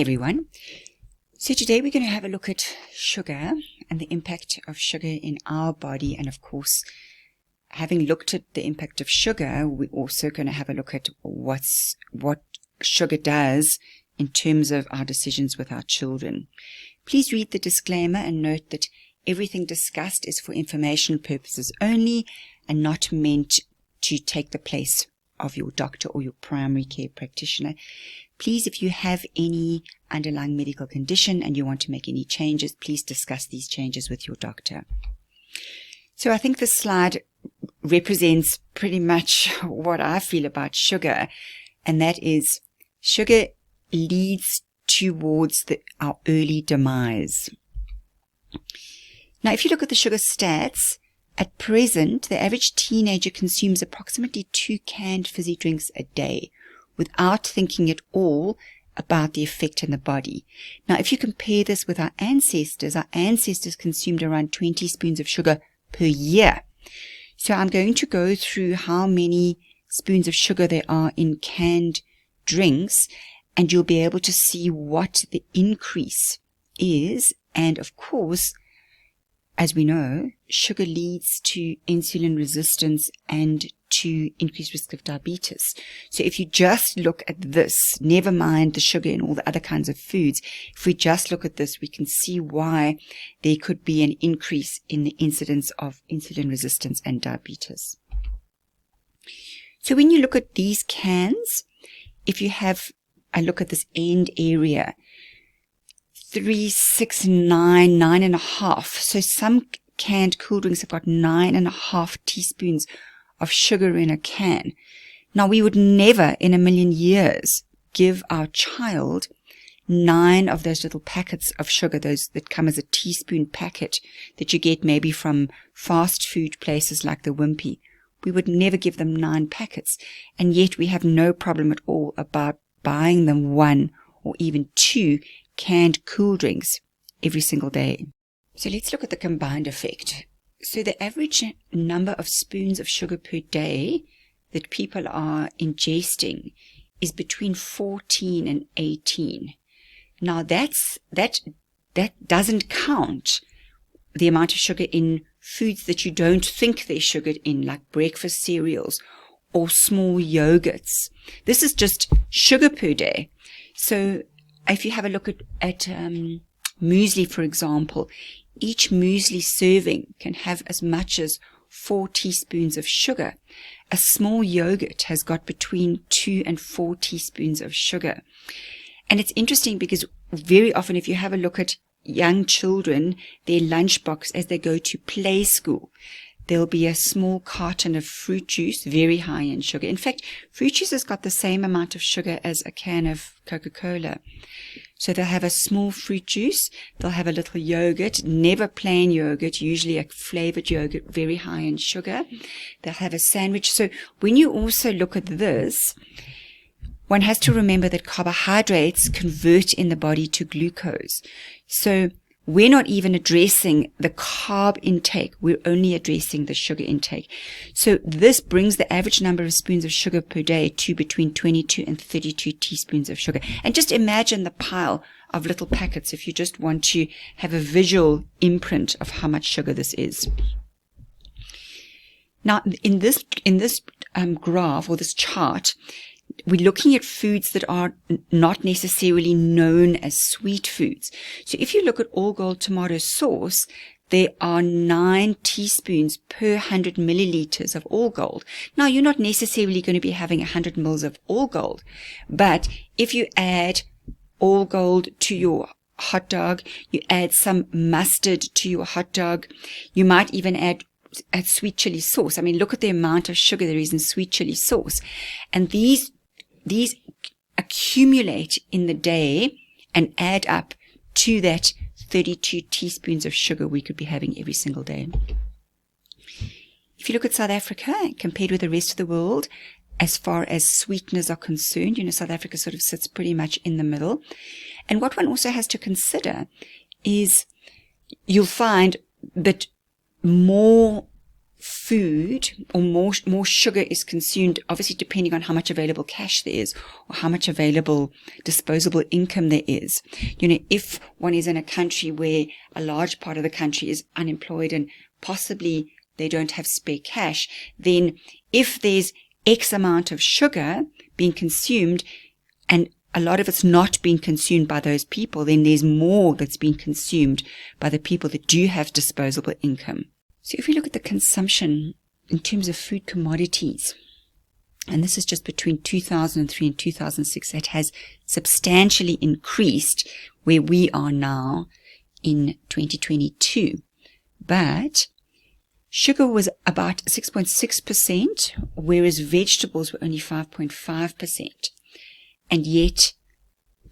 everyone. So today we're going to have a look at sugar and the impact of sugar in our body. And of course, having looked at the impact of sugar, we're also going to have a look at what sugar does in terms of our decisions with our children. Please read the disclaimer and note that everything discussed is for informational purposes only and not meant to take the place of your doctor or your primary care practitioner. Please, if you have any underlying medical condition and you want to make any changes, please discuss these changes with your doctor. So I think this slide represents pretty much what I feel about sugar, and that is sugar leads towards our early demise. Now, if you look at the sugar stats, at present, the average teenager consumes approximately 2 canned fizzy drinks a day, without thinking at all about the effect in the body. Now, if you compare this with our ancestors consumed around 20 spoons of sugar per year. So I'm going to go through how many spoons of sugar there are in canned drinks, and you'll be able to see what the increase is. And of course, as we know, sugar leads to insulin resistance and to increased risk of diabetes. So if you just look at this, never mind the sugar and all the other kinds of foods, if we just look at this, we can see why there could be an increase in the incidence of insulin resistance and diabetes. So when you look at these cans, if you have a look at this end area, 3, 6, 9, 9.5. So some canned cool drinks have got 9.5 teaspoons of sugar in a can. Now, we would never in a million years give our child 9 of those little packets of sugar, those that come as a teaspoon packet that you get maybe from fast food places like the Wimpy. We would never give them 9 packets. And yet we have no problem at all about buying them 1 or even 2 canned cool drinks every single day. So let's look at the combined effect. So the average number of spoons of sugar per day that people are ingesting is between 14 and 18. Now that doesn't count the amount of sugar in foods that you don't think there's sugar in, like breakfast cereals or small yogurts. This is just sugar per day. So if you have a look at muesli, for example, each muesli serving can have as much as 4 teaspoons of sugar. A small yogurt has got between 2 and 4 teaspoons of sugar. And it's interesting because very often if you have a look at young children, their lunchbox as they go to play school, there'll be a small carton of fruit juice, very high in sugar. In fact, fruit juice has got the same amount of sugar as a can of Coca-Cola. So they'll have a small fruit juice, they'll have a little yogurt, never plain yogurt, usually a flavored yogurt, very high in sugar. They'll have a sandwich. So when you also look at this, one has to remember that carbohydrates convert in the body to glucose. So we're not even addressing the carb intake. We're only addressing the sugar intake. So this brings the average number of spoons of sugar per day to between 22 and 32 teaspoons of sugar. And just imagine the pile of little packets if you just want to have a visual imprint of how much sugar this is. Now, in this graph or this chart, we're looking at foods that are not necessarily known as sweet foods. So if you look at All Gold tomato sauce, there are 9 teaspoons per 100 milliliters of All Gold. Now, you're not necessarily going to be having 100 mils of All Gold, but if you add All Gold to your hot dog, you add some mustard to your hot dog, you might even add sweet chili sauce. I mean, look at the amount of sugar there is in sweet chili sauce. And these accumulate in the day and add up to that 32 teaspoons of sugar we could be having every single day. If you look at South Africa compared with the rest of the world, as far as sweeteners are concerned, South Africa sort of sits pretty much in the middle. And what one also has to consider is you'll find that more food or more sugar is consumed, obviously depending on how much available cash there is or how much available disposable income there is. If one is in a country where a large part of the country is unemployed and possibly they don't have spare cash, then if there's X amount of sugar being consumed and a lot of it's not being consumed by those people, then there's more that's being consumed by the people that do have disposable income. So if we look at the consumption in terms of food commodities, and this is just between 2003 and 2006, it has substantially increased where we are now in 2022. But sugar was about 6.6%, whereas vegetables were only 5.5%. And yet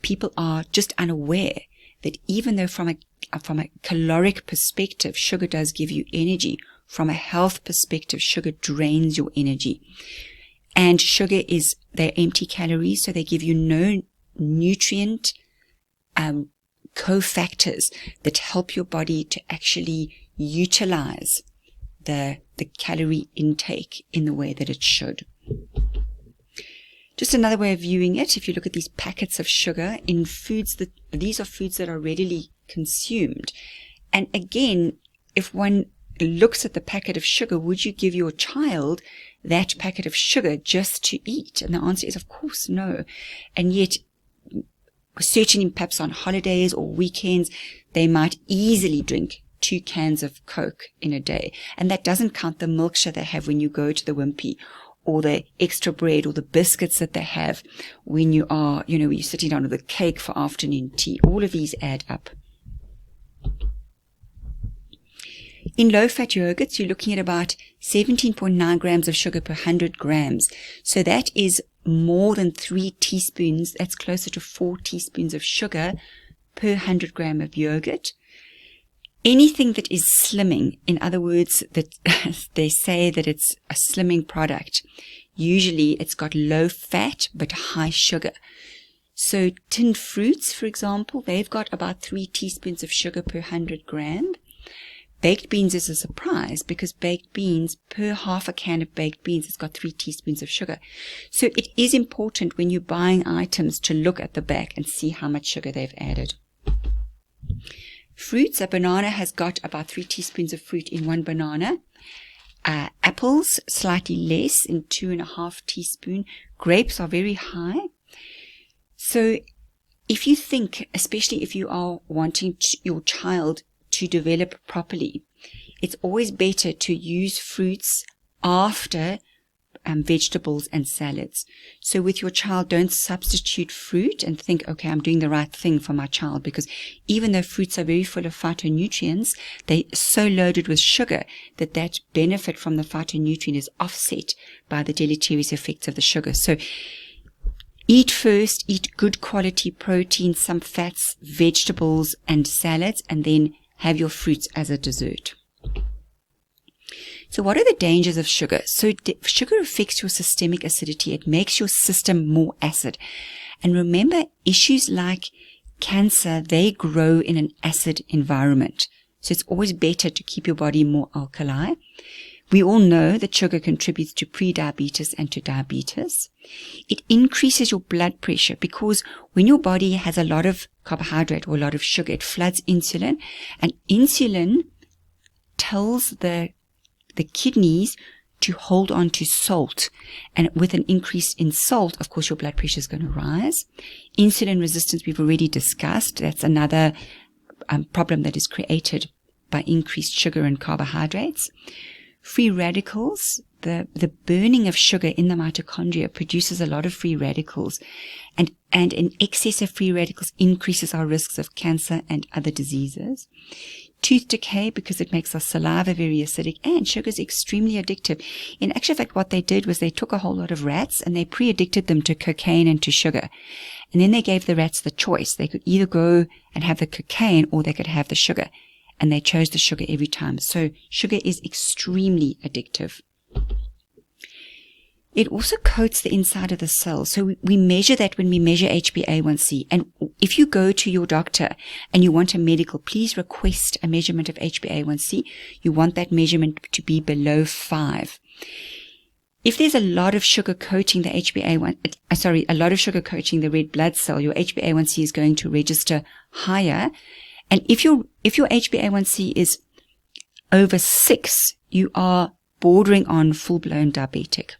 people are just unaware that even though from a caloric perspective, sugar does give you energy, from a health perspective, sugar drains your energy. And sugar they're empty calories, so they give you no nutrient cofactors that help your body to actually utilize the calorie intake in the way that it should. Just another way of viewing it, if you look at these packets of sugar in foods, these are foods that are readily consumed. And again, if one looks at the packet of sugar, would you give your child that packet of sugar just to eat? And the answer is, of course, no. And yet, certainly perhaps on holidays or weekends, they might easily drink 2 cans of Coke in a day. And that doesn't count the milkshake they have when you go to the Wimpy, or the extra bread or the biscuits that they have when you are, when you're sitting down with a cake for afternoon tea. All of these add up. In low-fat yogurts, you're looking at about 17.9 grams of sugar per 100 grams. So that is more than 3 teaspoons. That's closer to 4 teaspoons of sugar per 100 gram of yogurt. Anything that is slimming, in other words, that they say that it's a slimming product, usually it's got low fat but high sugar. So tinned fruits, for example, they've got about 3 teaspoons of sugar per 100 gram. Baked beans is a surprise because baked beans, per half a can of baked beans, has got 3 teaspoons of sugar. So it is important when you're buying items to look at the back and see how much sugar they've added. Fruits, a banana has got about 3 teaspoons of fruit in 1 banana. Apples, slightly less, in 2.5 teaspoons. Grapes are very high. So if you think, especially if you are wanting your child to develop properly, it's always better to use fruits after vegetables and salads. So with your child, don't substitute fruit and think, okay, I'm doing the right thing for my child, because even though fruits are very full of phytonutrients, they're so loaded with sugar that benefit from the phytonutrient is offset by the deleterious effects of the sugar. So eat first, eat good quality protein, some fats, vegetables and salads, and then have your fruits as a dessert. So what are the dangers of sugar? So sugar affects your systemic acidity. It makes your system more acid. And remember, issues like cancer, they grow in an acid environment. So it's always better to keep your body more alkali. We all know that sugar contributes to prediabetes and to diabetes. It increases your blood pressure because when your body has a lot of carbohydrate or a lot of sugar, it floods insulin, and insulin tells the kidneys to hold on to salt. And with an increase in salt, of course, your blood pressure is going to rise. Insulin resistance, we've already discussed. That's another problem that is created by increased sugar and carbohydrates. Free radicals, the burning of sugar in the mitochondria produces a lot of free radicals, and an excess of free radicals increases our risks of cancer and other diseases. Tooth decay, because it makes our saliva very acidic, and sugar is extremely addictive. In actual fact, what they did was they took a whole lot of rats and they pre-addicted them to cocaine and to sugar. And then they gave the rats the choice. They could either go and have the cocaine or they could have the sugar. And they chose the sugar every time. So sugar is extremely addictive. It also coats the inside of the cells. So we measure that when we measure HbA1c. And if you go to your doctor and you want a medical, please request a measurement of HbA1c. You want that measurement to be below 5. If there's a lot of sugar coating the a lot of sugar coating the red blood cell, your HbA1c is going to register higher. And if your HbA1c is over 6, you are bordering on full-blown diabetic.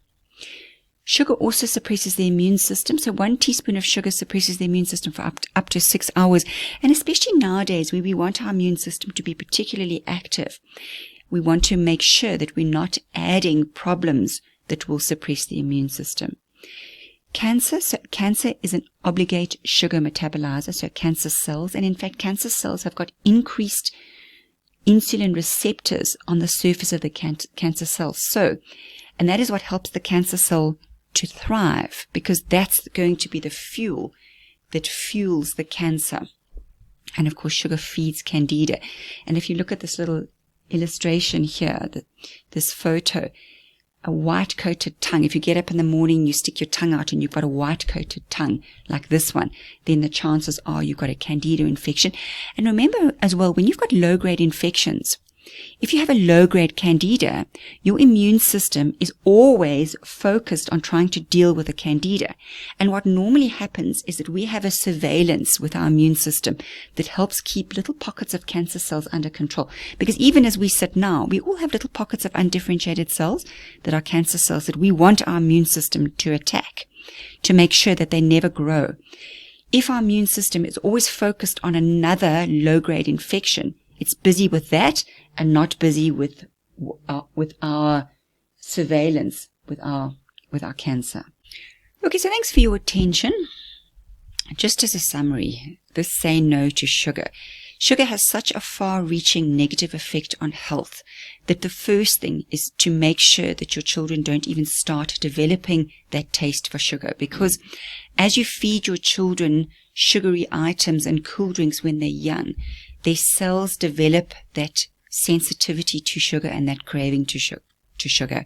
Sugar also suppresses the immune system. So 1 teaspoon of sugar suppresses the immune system for up to 6 hours. And especially nowadays where we want our immune system to be particularly active, we want to make sure that we're not adding problems that will suppress the immune system. Cancer is an obligate sugar metabolizer, so cancer cells, and in fact cancer cells have got increased insulin receptors on the surface of the cancer cells. And that is what helps the cancer cell to thrive, because that's going to be the fuel that fuels the cancer. And of course sugar feeds candida. And if you look at this little illustration here, this photo, a white-coated tongue. If you get up in the morning, you stick your tongue out and you've got a white-coated tongue like this one, then the chances are you've got a candida infection. And remember as well, when you've got low-grade infections, if you have a low-grade candida, your immune system is always focused on trying to deal with the candida. And what normally happens is that we have a surveillance with our immune system that helps keep little pockets of cancer cells under control. Because even as we sit now, we all have little pockets of undifferentiated cells that are cancer cells that we want our immune system to attack, to make sure that they never grow. If our immune system is always focused on another low-grade infection, it's busy with that and not busy with our surveillance, with our cancer. Okay, so thanks for your attention. Just as a summary, this Say No to Sugar. Sugar has such a far-reaching negative effect on health that the first thing is to make sure that your children don't even start developing that taste for sugar, because as you feed your children sugary items and cool drinks when they're young, their cells develop that sensitivity to sugar and that craving to sugar.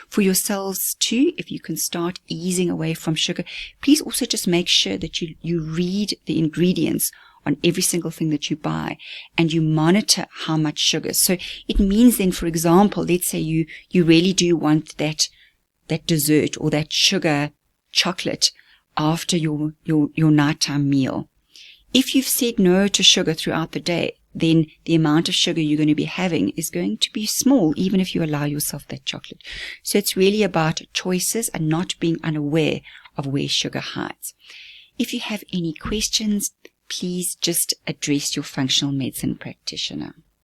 For yourselves too, if you can start easing away from sugar, please also just make sure that you read the ingredients on every single thing that you buy and you monitor how much sugar. So it means then, for example, let's say you really do want that dessert or that sugar chocolate after your nighttime meal. If you've said no to sugar throughout the day, then the amount of sugar you're going to be having is going to be small, even if you allow yourself that chocolate. So it's really about choices and not being unaware of where sugar hides. If you have any questions, please just address your functional medicine practitioner.